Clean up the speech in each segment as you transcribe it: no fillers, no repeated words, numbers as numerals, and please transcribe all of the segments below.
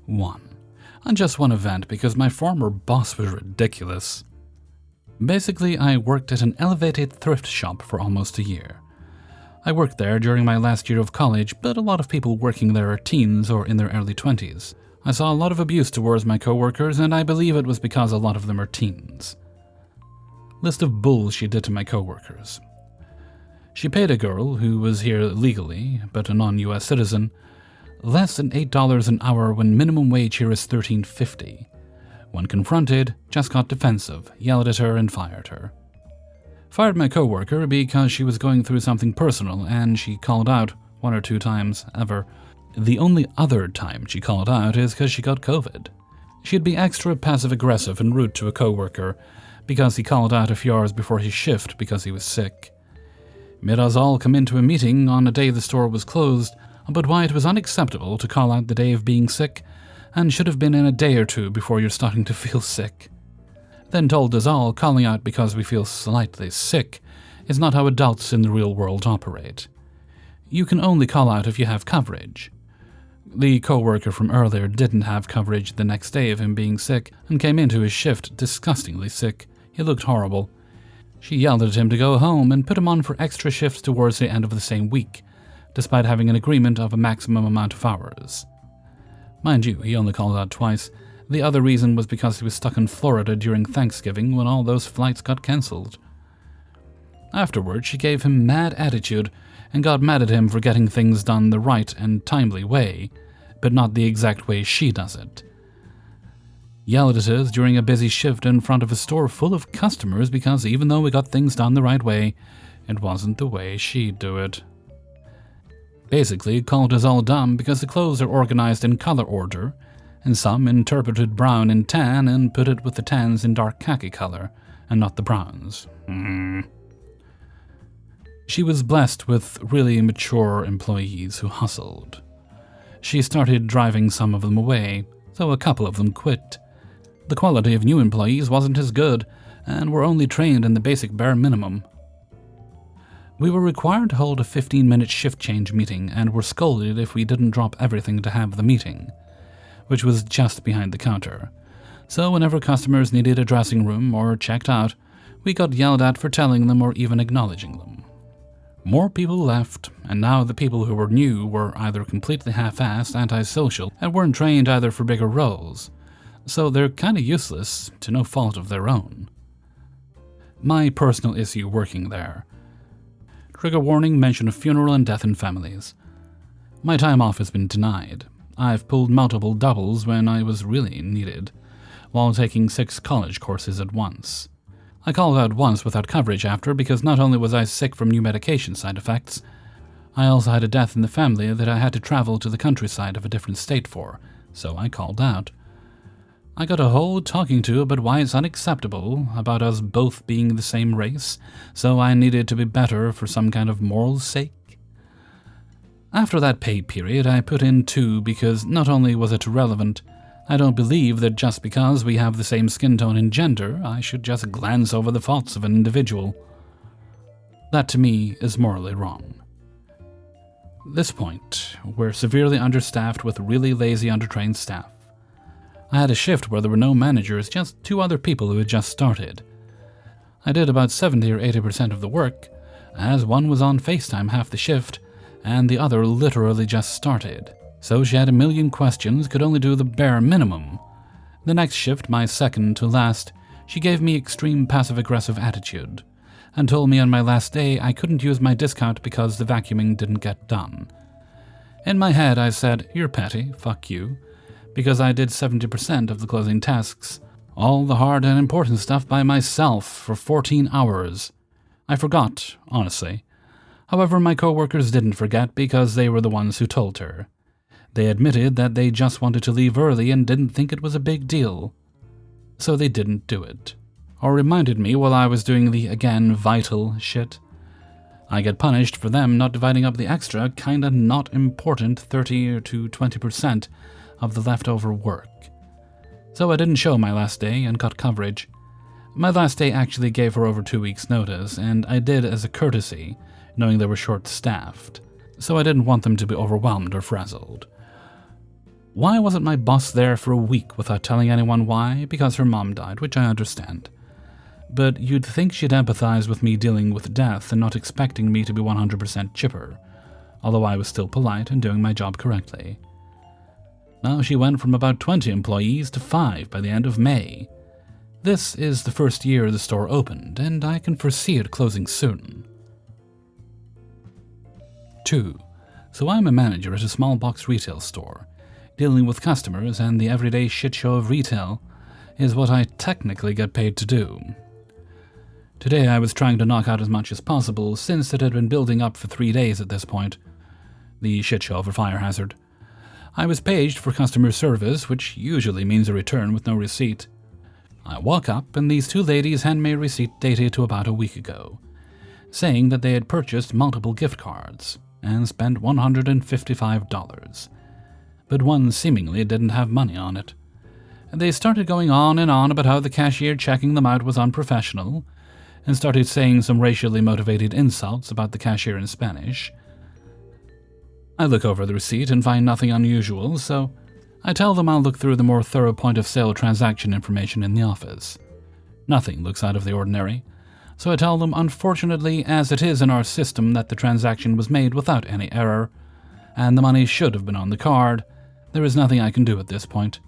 1. On just one event because my former boss was ridiculous. Basically, I worked at an elevated thrift shop for almost a year. I worked there during my last year of college, but a lot of people working there are teens or in their early 20s. I saw a lot of abuse towards my coworkers, and I believe it was because a lot of them are teens. List of bull she did to my coworkers. She paid a girl, who was here legally, but a non-US citizen, less than $8 an hour when minimum wage here is $13.50. When confronted, just got defensive, yelled at her, and fired her. Fired my coworker because she was going through something personal, and she called out 1 or 2 times ever. The only other time she called out is because she got COVID. She'd be extra passive-aggressive and rude to a coworker because he called out a few hours before his shift because he was sick. Made us all come into a meeting on a day the store was closed about why it was unacceptable to call out the day of being sick and should have been in a day or 2 before you're starting to feel sick. Then told us all calling out because we feel slightly sick is not how adults in the real world operate. You can only call out if you have coverage. The coworker from earlier didn't have coverage the next day of him being sick and came into his shift disgustingly sick. He looked horrible. She yelled at him to go home and put him on for extra shifts towards the end of the same week, despite having an agreement of a maximum amount of hours. Mind you, he only called out twice. The other reason was because he was stuck in Florida during Thanksgiving when all those flights got cancelled. Afterwards, she gave him mad attitude and got mad at him for getting things done the right and timely way, but not the exact way she does it. Yelled at us during a busy shift in front of a store full of customers because even though we got things done the right way, it wasn't the way she'd do it. Basically, called us all dumb because the clothes are organized in color order, and some interpreted brown and tan and put it with the tans in dark khaki color, and not the browns. She was blessed with really mature employees who hustled. She started driving some of them away, so a couple of them quit. The quality of new employees wasn't as good, and were only trained in the basic bare minimum. We were required to hold a 15-minute shift change meeting and were scolded if we didn't drop everything to have the meeting, which was just behind the counter. So whenever customers needed a dressing room or checked out, we got yelled at for telling them or even acknowledging them. More people left, and now the people who were new were either completely half-assed, antisocial, and weren't trained either for bigger roles, so they're kinda useless to no fault of their own. My personal issue working there. Trigger warning, mention of funeral and death in families. My time off has been denied. I've pulled multiple doubles when I was really needed, while taking 6 college courses at once. I called out once without coverage after because not only was I sick from new medication side effects, I also had a death in the family that I had to travel to the countryside of a different state for, so I called out. I got a whole talking to about why it's unacceptable about us both being the same race, so I needed to be better for some kind of moral sake. After that pay period, I put in 2 because not only was it relevant, I don't believe that just because we have the same skin tone and gender, I should just glance over the faults of an individual. That to me is morally wrong. This point, we're severely understaffed with really lazy, undertrained staff. I had a shift where there were no managers, just 2 other people who had just started. I did about 70 or 80% of the work, as one was on FaceTime half the shift, and the other literally just started. So she had a million questions, could only do the bare minimum. The next shift, my second to last, she gave me extreme passive-aggressive attitude, and told me on my last day I couldn't use my discount because the vacuuming didn't get done. In my head I said, "You're petty, fuck you," because I did 70% of the closing tasks, all the hard and important stuff by myself for 14 hours. I forgot, honestly. However, my coworkers didn't forget because they were the ones who told her. They admitted that they just wanted to leave early and didn't think it was a big deal. So they didn't do it. Or reminded me while I was doing the, again, vital shit. I get punished for them not dividing up the extra, kinda not important 30 to 20% of the leftover work. So I didn't show my last day and got coverage. My last day actually gave her over 2 weeks' notice, and I did as a courtesy, knowing they were short-staffed, so I didn't want them to be overwhelmed or frazzled. Why wasn't my boss there for a week without telling anyone why? Because her mom died, which I understand. But you'd think she'd empathize with me dealing with death and not expecting me to be 100% chipper, although I was still polite and doing my job correctly. Now she went from about 20 employees to 5 by the end of May. This is the first year the store opened, and I can foresee it closing soon. 2. So I'm a manager at a small box retail store. Dealing with customers and the everyday shit show of retail is what I technically get paid to do. Today I was trying to knock out as much as possible since it had been building up for 3 days at this point. The shit show of a fire hazard. I was paged for customer service, which usually means a return with no receipt. I walk up and these 2 ladies hand me a receipt dated to about a week ago, saying that they had purchased multiple gift cards and spent $155. But one seemingly didn't have money on it. And they started going on and on about how the cashier checking them out was unprofessional, and started saying some racially motivated insults about the cashier in Spanish. I look over the receipt and find nothing unusual, so I tell them I'll look through the more thorough point-of-sale transaction information in the office. Nothing looks out of the ordinary, so I tell them unfortunately, as it is in our system that the transaction was made without any error, and the money should have been on the card, there is nothing I can do at this point.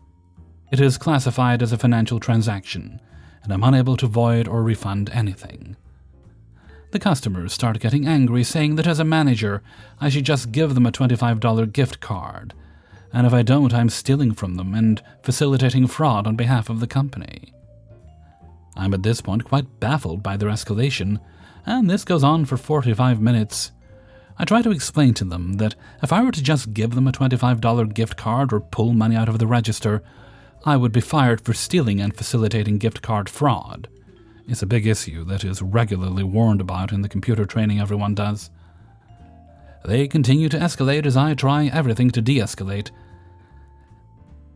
It is classified as a financial transaction, and I'm unable to void or refund anything. The customers start getting angry, saying that as a manager, I should just give them a $25 gift card, and if I don't, I'm stealing from them and facilitating fraud on behalf of the company. I'm at this point quite baffled by their escalation, and this goes on for 45 minutes. I try to explain to them that if I were to just give them a $25 gift card or pull money out of the register, I would be fired for stealing and facilitating gift card fraud. It's a big issue that is regularly warned about in the computer training everyone does. They continue to escalate as I try everything to de-escalate.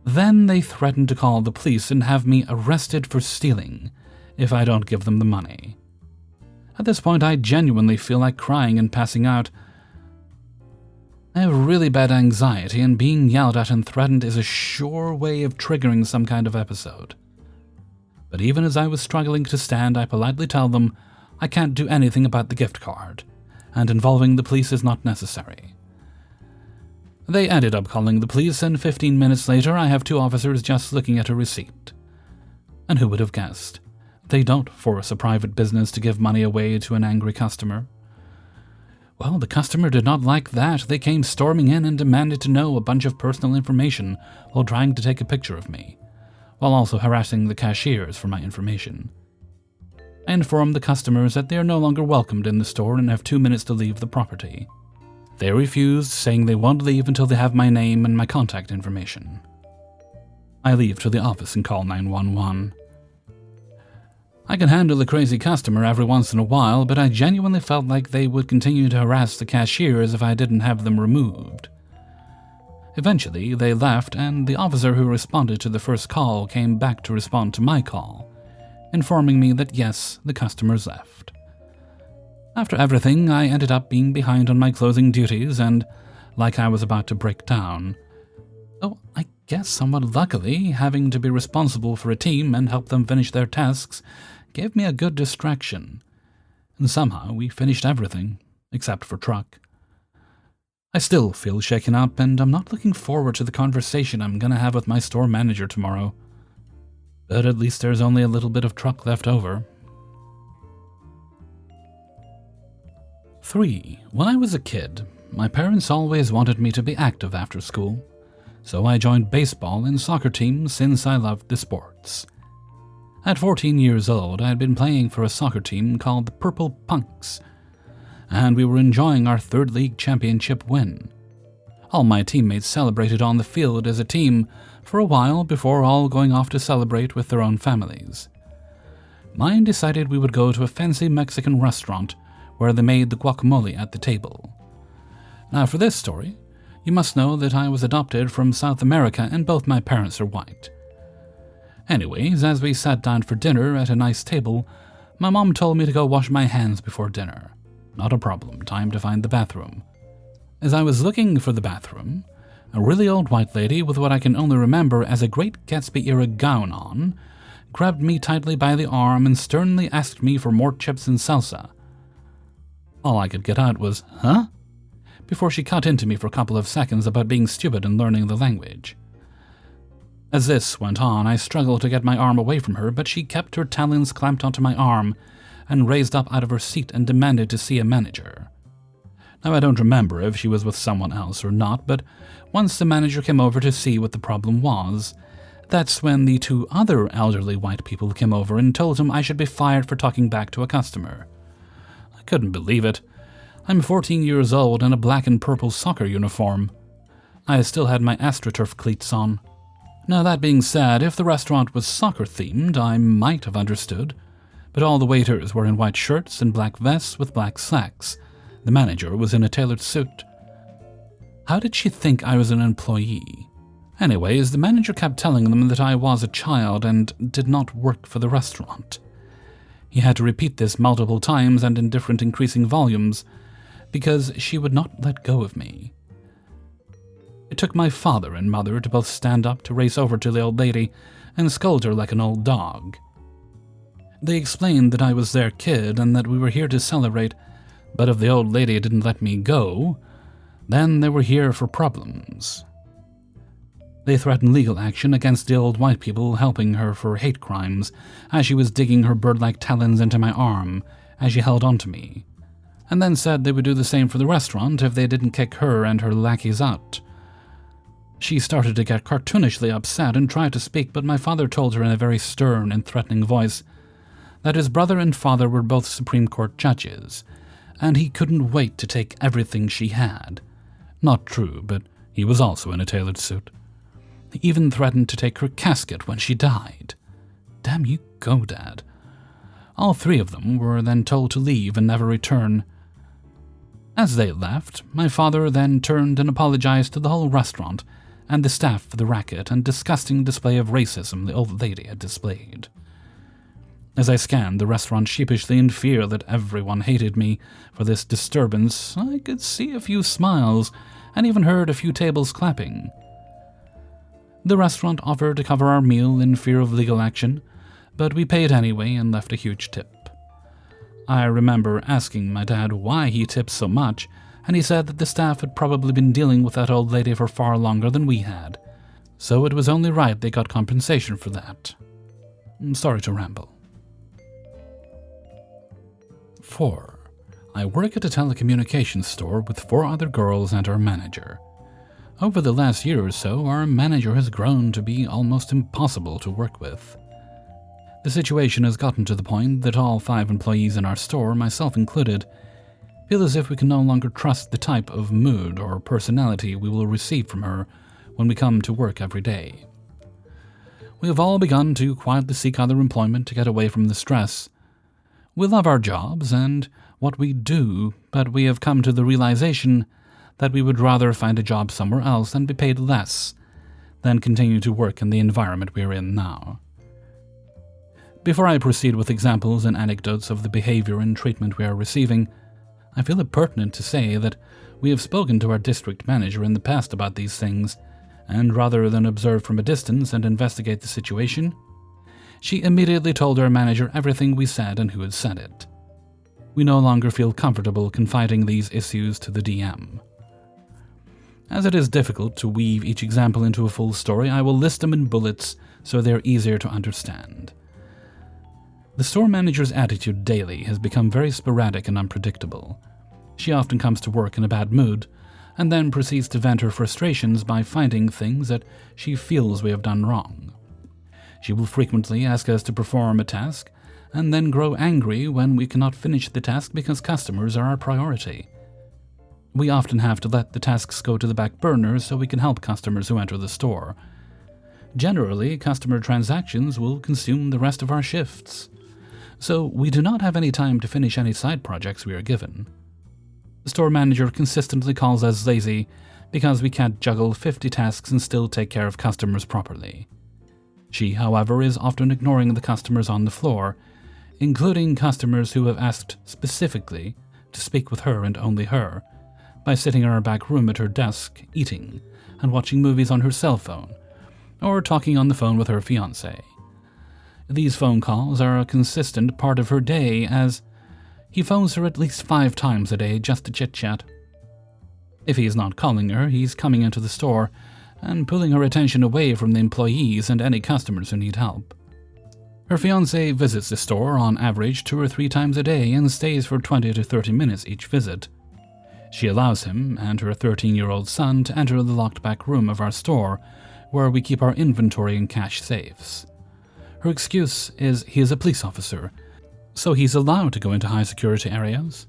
Then they threaten to call the police and have me arrested for stealing if I don't give them the money. At this point, I genuinely feel like crying and passing out. I have really bad anxiety, and being yelled at and threatened is a sure way of triggering some kind of episode. But even as I was struggling to stand, I politely tell them I can't do anything about the gift card, and involving the police is not necessary. They ended up calling the police, and 15 minutes later I have 2 officers just looking at a receipt. And who would have guessed? They don't force a private business to give money away to an angry customer. Well, the customer did not like that. They came storming in and demanded to know a bunch of personal information while trying to take a picture of me, while also harassing the cashiers for my information. I informed the customers that they are no longer welcomed in the store and have 2 minutes to leave the property. They refused, saying they won't leave until they have my name and my contact information. I leave to the office and call 911. I can handle a crazy customer every once in a while, but I genuinely felt like they would continue to harass the cashiers if I didn't have them removed. Eventually, they left, and the officer who responded to the first call came back to respond to my call, informing me that yes, the customers left. After everything, I ended up being behind on my closing duties and like I was about to break down. Though I guess somewhat luckily, having to be responsible for a team and help them finish their tasks gave me a good distraction, and somehow we finished everything, except for truck. I still feel shaken up, and I'm not looking forward to the conversation I'm gonna have with my store manager tomorrow. But at least there's only a little bit of truck left over. 3. When I was a kid, my parents always wanted me to be active after school, so I joined baseball and soccer teams since I loved the sports. At 14 years old, I had been playing for a soccer team called the Purple Punks, and we were enjoying our 3rd league championship win. All my teammates celebrated on the field as a team for a while before all going off to celebrate with their own families. Mine decided we would go to a fancy Mexican restaurant where they made the guacamole at the table. Now for this story, you must know that I was adopted from South America and both my parents are white. Anyways, as we sat down for dinner at a nice table, my mom told me to go wash my hands before dinner. Not a problem, time to find the bathroom. As I was looking for the bathroom, A really old white lady with what I can only remember as a Great Gatsby-era gown on grabbed me tightly by the arm and sternly asked me for more chips and salsa. All I could get out was, "Huh?" before she cut into me for a couple of seconds about being stupid and learning the language. As this went on, I struggled to get my arm away from her, but she kept her talons clamped onto my arm and raised up out of her seat and demanded to see a manager. Now, I don't remember if she was with someone else or not, but once the manager came over to see what the problem was, that's when the two other elderly white people came over and told him I should be fired for talking back to a customer. I couldn't believe it. I'm 14 years old in a black and purple soccer uniform. I still had my AstroTurf cleats on. Now, that being said, if the restaurant was soccer-themed, I might have understood, but all the waiters were in white shirts and black vests with black slacks. The manager was in a tailored suit. How did she think I was an employee? Anyways, the manager kept telling them that I was a child and did not work for the restaurant. He had to repeat this multiple times and in different increasing volumes, because she would not let go of me. It took my father and mother to both stand up to race over to the old lady and scold her like an old dog. They explained that I was their kid and that we were here to celebrate, but if the old lady didn't let me go, then they were here for problems. They threatened legal action against the old white people helping her for hate crimes as she was digging her bird-like talons into my arm as she held onto me, and then said they would do the same for the restaurant if they didn't kick her and her lackeys out. She started to get cartoonishly upset and tried to speak, but my father told her in a very stern and threatening voice that his brother and father were both Supreme Court judges, and he couldn't wait to take everything she had. Not true, but he was also in a tailored suit. He even threatened to take her casket when she died. Damn you go, Dad. All three of them were then told to leave and never return. As they left, my father then turned and apologized to the whole restaurant and the staff for the racket and disgusting display of racism the old lady had displayed. As I scanned the restaurant sheepishly in fear that everyone hated me for this disturbance, I could see a few smiles and even heard a few tables clapping. The restaurant offered to cover our meal in fear of legal action, but we paid anyway and left a huge tip. I remember asking my dad why he tipped so much, and he said that the staff had probably been dealing with that old lady for far longer than we had, so it was only right they got compensation for that. Sorry to ramble. 4. I work at a telecommunications store with 4 other girls and our manager. Over the last year or so, our manager has grown to be almost impossible to work with. The situation has gotten to the point that all 5 employees in our store, myself included, feel as if we can no longer trust the type of mood or personality we will receive from her when we come to work every day. We have all begun to quietly seek other employment to get away from the stress. We love our jobs and what we do, but we have come to the realization that we would rather find a job somewhere else and be paid less than continue to work in the environment we are in now. Before I proceed with examples and anecdotes of the behavior and treatment we are receiving, I feel it pertinent to say that we have spoken to our district manager in the past about these things, and rather than observe from a distance and investigate the situation, she immediately told our manager everything we said and who had said it. We no longer feel comfortable confiding these issues to the DM. As it is difficult to weave each example into a full story, I will list them in bullets so they are easier to understand. The store manager's attitude daily has become very sporadic and unpredictable. She often comes to work in a bad mood, and then proceeds to vent her frustrations by finding things that she feels we have done wrong. She will frequently ask us to perform a task, and then grow angry when we cannot finish the task because customers are our priority. We often have to let the tasks go to the back burner so we can help customers who enter the store. Generally, customer transactions will consume the rest of our shifts, so we do not have any time to finish any side projects we are given. The store manager consistently calls us lazy because we can't juggle 50 tasks and still take care of customers properly. She, however, is often ignoring the customers on the floor, including customers who have asked specifically to speak with her and only her, by sitting in our back room at her desk, eating, and watching movies on her cell phone, or talking on the phone with her fiancé. These phone calls are a consistent part of her day, as he phones her at least 5 times a day just to chit-chat. If he is not calling her, he's coming into the store and pulling her attention away from the employees and any customers who need help. Her fiancé visits the store on average 2 or 3 times a day and stays for 20 to 30 minutes each visit. She allows him and her 13-year-old son to enter the locked back room of our store, where we keep our inventory and cash safes. Her excuse is he is a police officer, so he's allowed to go into high-security areas.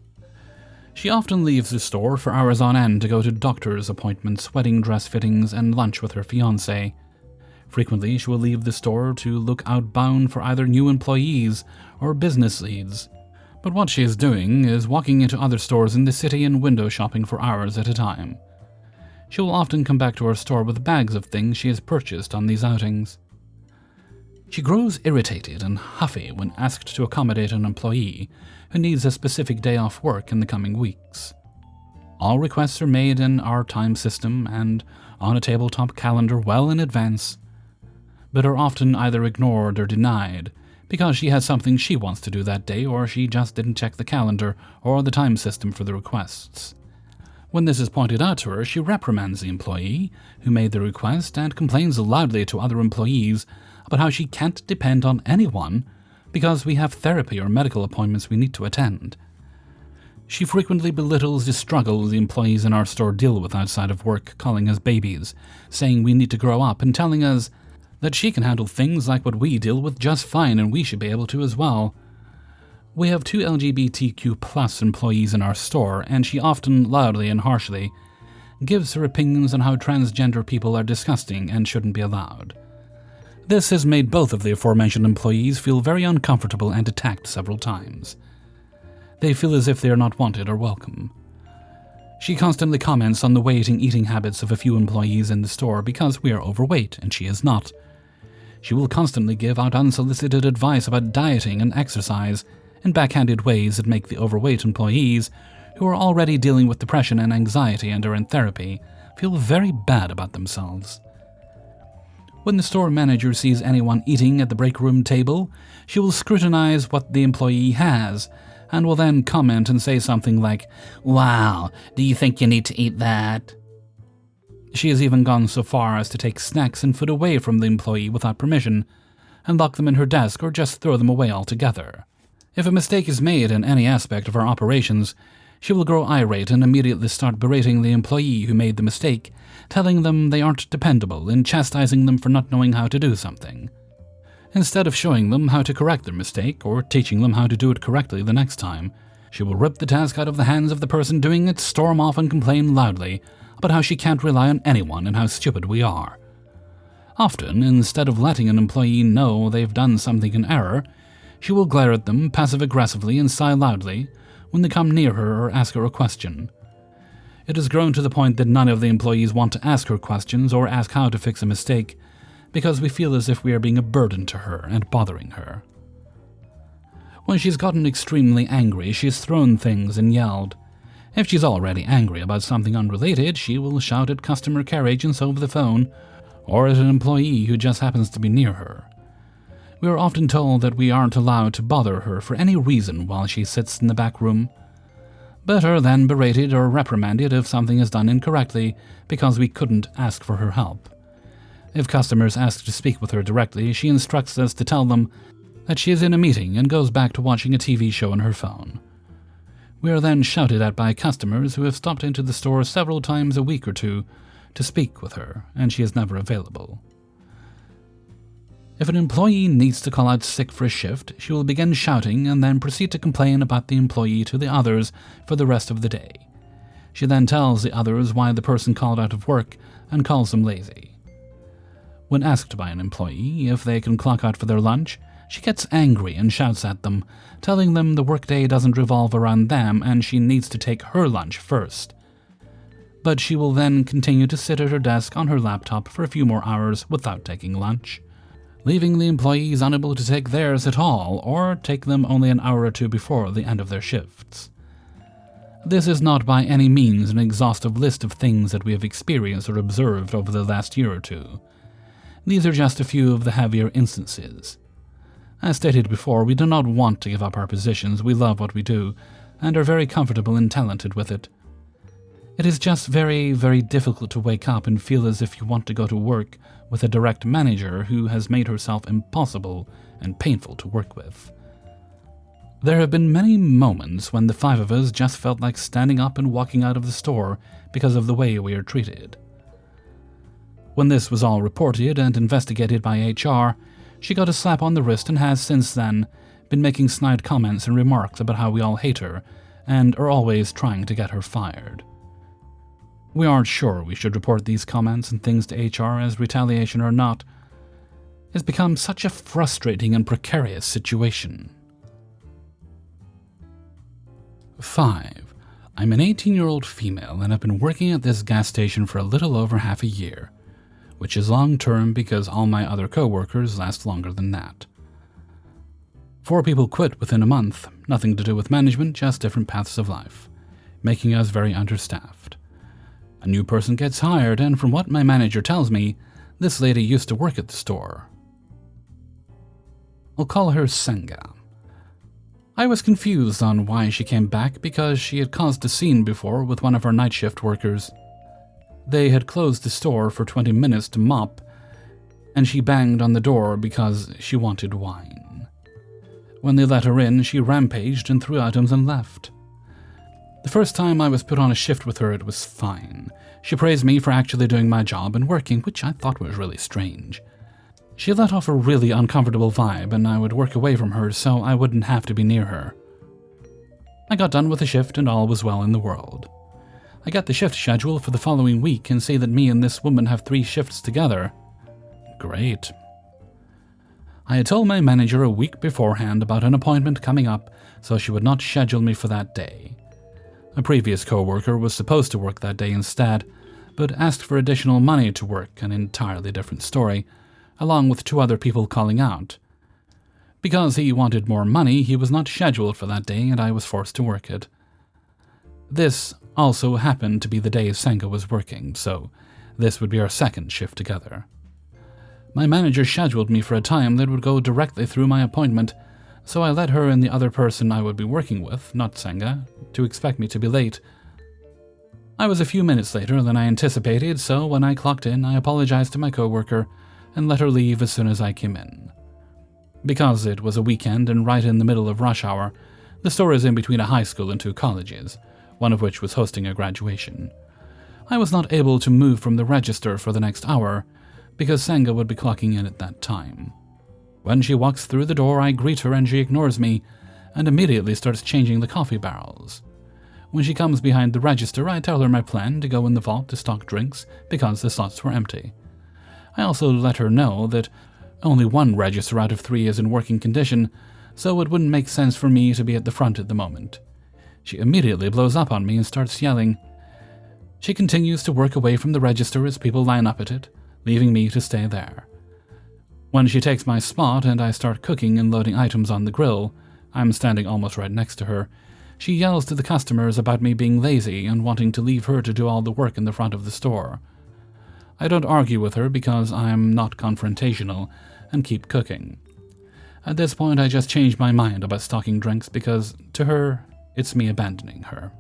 She often leaves the store for hours on end to go to doctor's appointments, wedding dress fittings, and lunch with her fiancé. Frequently, she will leave the store to look outbound for either new employees or business leads. But what she is doing is walking into other stores in the city and window shopping for hours at a time. She will often come back to our store with bags of things she has purchased on these outings. She grows irritated and huffy when asked to accommodate an employee who needs a specific day off work in the coming weeks. All requests are made in our time system and on a tabletop calendar well in advance, but are often either ignored or denied because she has something she wants to do that day, or she just didn't check the calendar or the time system for the requests. When this is pointed out to her, she reprimands the employee who made the request and complains loudly to other employees about how she can't depend on anyone because we have therapy or medical appointments we need to attend. She frequently belittles the struggle the employees in our store deal with outside of work, calling us babies, saying we need to grow up, and telling us that she can handle things like what we deal with just fine and we should be able to as well. We have 2 LGBTQ+ employees in our store, and she often loudly and harshly gives her opinions on how transgender people are disgusting and shouldn't be allowed. This has made both of the aforementioned employees feel very uncomfortable and attacked several times. They feel as if they are not wanted or welcome. She constantly comments on the weight and eating habits of a few employees in the store because we are overweight and she is not. She will constantly give out unsolicited advice about dieting and exercise in backhanded ways that make the overweight employees, who are already dealing with depression and anxiety and are in therapy, feel very bad about themselves. When the store manager sees anyone eating at the break room table, she will scrutinize what the employee has, and will then comment and say something like, "Wow, do you think you need to eat that?" She has even gone so far as to take snacks and food away from the employee without permission, and lock them in her desk or just throw them away altogether. If a mistake is made in any aspect of our operations, she will grow irate and immediately start berating the employee who made the mistake, telling them they aren't dependable and chastising them for not knowing how to do something. Instead of showing them how to correct their mistake or teaching them how to do it correctly the next time, she will rip the task out of the hands of the person doing it, storm off and complain loudly about how she can't rely on anyone and how stupid we are. Often, instead of letting an employee know they've done something in error, she will glare at them passive-aggressively and sigh loudly when they come near her or ask her a question. It has grown to the point that none of the employees want to ask her questions or ask how to fix a mistake, because we feel as if we are being a burden to her and bothering her. When she's gotten extremely angry, she has thrown things and yelled. If she's already angry about something unrelated, she will shout at customer care agents over the phone or at an employee who just happens to be near her. We are often told that we aren't allowed to bother her for any reason while she sits in the back room, but are then berated or reprimanded if something is done incorrectly because we couldn't ask for her help. If customers ask to speak with her directly, she instructs us to tell them that she is in a meeting and goes back to watching a TV show on her phone. We are then shouted at by customers who have stopped into the store several times a week or two to speak with her, and she is never available. If an employee needs to call out sick for a shift, she will begin shouting and then proceed to complain about the employee to the others for the rest of the day. She then tells the others why the person called out of work and calls them lazy. When asked by an employee if they can clock out for their lunch, she gets angry and shouts at them, telling them the workday doesn't revolve around them and she needs to take her lunch first. But she will then continue to sit at her desk on her laptop for a few more hours without taking lunch, leaving the employees unable to take theirs at all or take them only an hour or two before the end of their shifts. This is not by any means an exhaustive list of things that we have experienced or observed over the last year or two. These are just a few of the heavier instances. As stated before, we do not want to give up our positions. We love what we do, and are very comfortable and talented with it. It is just very, very difficult to wake up and feel as if you want to go to work with a direct manager who has made herself impossible and painful to work with. There have been many moments when the five of us just felt like standing up and walking out of the store because of the way we are treated. When this was all reported and investigated by HR, she got a slap on the wrist and has since then been making snide comments and remarks about how we all hate her and are always trying to get her fired. We aren't sure we should report these comments and things to HR as retaliation or not. It's become such a frustrating and precarious situation. 5. I'm an 18-year-old female and have been working at this gas station for a little over half a year, which is long-term because all my other co-workers last longer than that. 4 people quit within a month, nothing to do with management, just different paths of life, making us very understaffed. A new person gets hired, and from what my manager tells me, this lady used to work at the store. I'll call her Senga. I was confused on why she came back because she had caused a scene before with one of our night shift workers. They had closed the store for 20 minutes to mop, and she banged on the door because she wanted wine. When they let her in, she rampaged and threw items and left. The first time I was put on a shift with her, it was fine. She praised me for actually doing my job and working, which I thought was really strange. She let off a really uncomfortable vibe, and I would work away from her so I wouldn't have to be near her. I got done with the shift and all was well in the world. I got the shift schedule for the following week and see that me and this woman have 3 shifts together. Great. I had told my manager a week beforehand about an appointment coming up so she would not schedule me for that day. A previous co-worker was supposed to work that day instead, but asked for additional money to work, an entirely different story, along with 2 other people calling out. Because he wanted more money, he was not scheduled for that day and I was forced to work it. This also happened to be the day Senga was working, so this would be our 2nd shift together. My manager scheduled me for a time that would go directly through my appointment, so I let her and the other person I would be working with, not Senga, to expect me to be late. I was a few minutes later than I anticipated, so when I clocked in, I apologized to my coworker and let her leave as soon as I came in. Because it was a weekend and right in the middle of rush hour, the store is in between a high school and 2 colleges, one of which was hosting a graduation. I was not able to move from the register for the next hour because Senga would be clocking in at that time. When she walks through the door, I greet her and she ignores me and immediately starts changing the coffee barrels. When she comes behind the register, I tell her my plan to go in the vault to stock drinks because the slots were empty. I also let her know that only 1 register out of 3 is in working condition, so it wouldn't make sense for me to be at the front at the moment. She immediately blows up on me and starts yelling. She continues to work away from the register as people line up at it, leaving me to stay there. When she takes my spot and I start cooking and loading items on the grill, I'm standing almost right next to her, she yells to the customers about me being lazy and wanting to leave her to do all the work in the front of the store. I don't argue with her because I'm not confrontational and keep cooking. At this point, I just change my mind about stocking drinks because, to her, it's me abandoning her.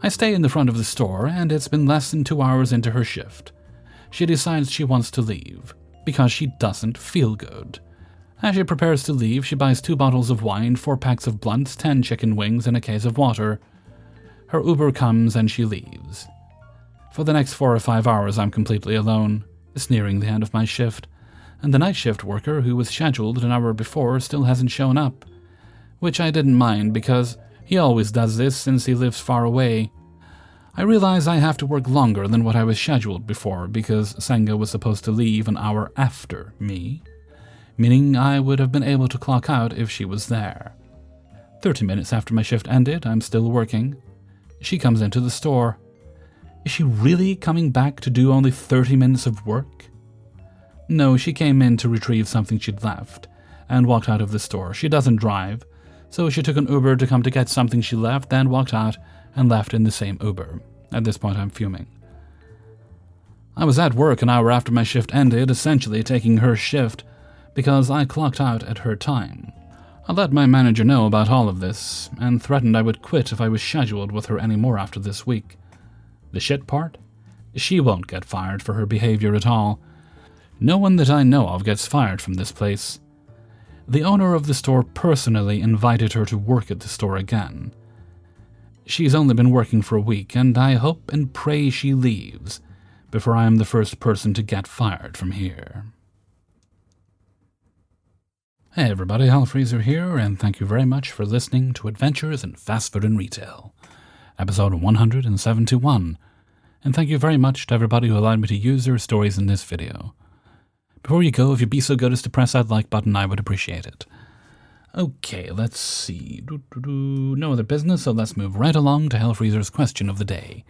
I stay in the front of the store, and it's been less than 2 hours into her shift. She decides she wants to leave because she doesn't feel good. As she prepares to leave, she buys 2 bottles of wine, 4 packs of blunts, 10 chicken wings, and a case of water. Her Uber comes and she leaves. For the next 4 or 5 hours, I'm completely alone. It's nearing the end of my shift, and the night shift worker who was scheduled an hour before still hasn't shown up, which I didn't mind because he always does this since he lives far away. I realize I have to work longer than what I was scheduled before because Senga was supposed to leave an hour after me, meaning I would have been able to clock out if she was there. 30 minutes after my shift ended, I'm still working. She comes into the store. Is she really coming back to do only 30 minutes of work? No, she came in to retrieve something she'd left and walked out of the store. She doesn't drive, So she took an Uber to come to get something she left, then walked out and left in the same Uber. At this point, I'm fuming. I was at work an hour after my shift ended, essentially taking her shift because I clocked out at her time. I let my manager know about all of this and threatened I would quit if I was scheduled with her anymore after this week. The shit part? She won't get fired for her behavior at all. No one that I know of gets fired from this place. The owner of the store personally invited her to work at the store again. She's only been working for a week, and I hope and pray she leaves before I am the first person to get fired from here. Hey everybody, Freezer here, and thank you very much for listening to Adventures in Fast Food and Retail, episode 171, and thank you very much to everybody who allowed me to use their stories in this video. Before you go, if you'd be so good as to press that like button, I would appreciate it. Okay, let's see. No other business, so let's move right along to Hellfreezer's question of the day.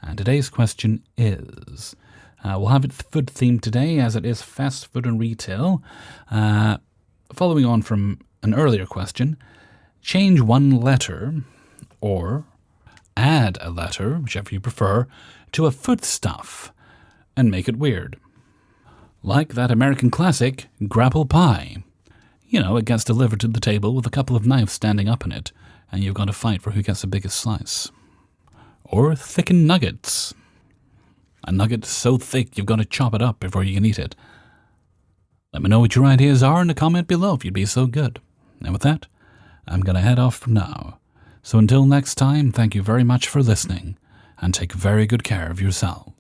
And today's question is, we'll have it food-themed today, as it is fast food and retail. Following on from an earlier question, change one letter, or add a letter, whichever you prefer, to a foodstuff, and make it weird. Like that American classic, grapple pie. You know, it gets delivered to the table with a couple of knives standing up in it, and you've got to fight for who gets the biggest slice. Or thickened nuggets. A nugget so thick you've got to chop it up before you can eat it. Let me know what your ideas are in the comment below if you'd be so good. And with that, I'm going to head off for now. So until next time, thank you very much for listening, and take very good care of yourself.